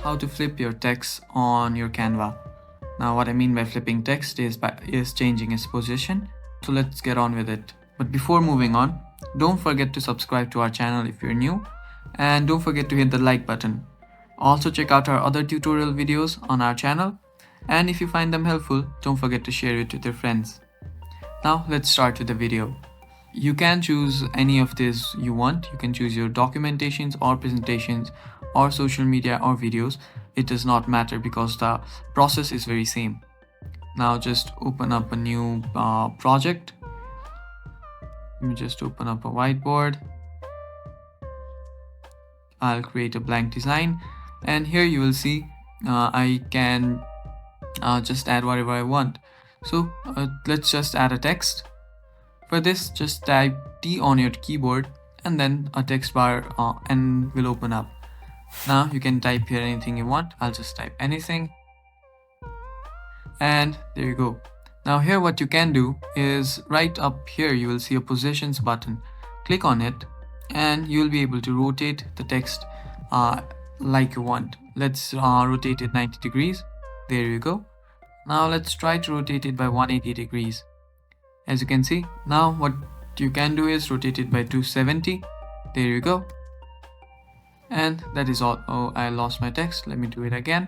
how to flip your text on your Canva. Now what I mean by flipping text is changing its position. So let's get on with it. But before moving on, don't forget to subscribe to our channel if you're new, and don't forget to hit the like button. Also check out our other tutorial videos on our channel, and if you find them helpful, don't forget to share it with your friends. Now let's start with the video. You can choose any of this you want. You can choose your documentations or presentations or social media or videos. It does not matter because the process is very same. Now just open up a new project. Let me just open up a whiteboard. I'll create a blank design, and here you will see I can just add whatever I want. So let's just add a text. For this, just type T on your keyboard and then a text bar and will open up. Now you can type here anything you want. I'll just type anything, and there you go. Now here what you can do is right up here you will see a positions button. Click on it and you will be able to rotate the text like you want. Let's rotate it 90 degrees. There you go. Now let's try to rotate it by 180 degrees. As you can see, now what you can do is rotate it by 270. There you go. And that is all. Oh, I lost my text. Let me do it again.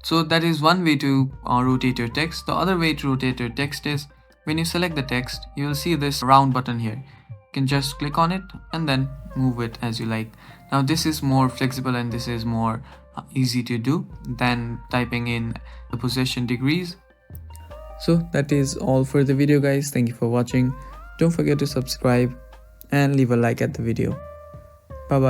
So that is one way to rotate your text. The other way to rotate your text is when you select the text, you will see this round button here. You can just click on it and then move it as you like. Now this is more flexible and this is more easy to do than typing in the position degrees. So that is all for the video, guys. Thank you for watching. Don't forget to subscribe and leave a like at the video. Bye bye.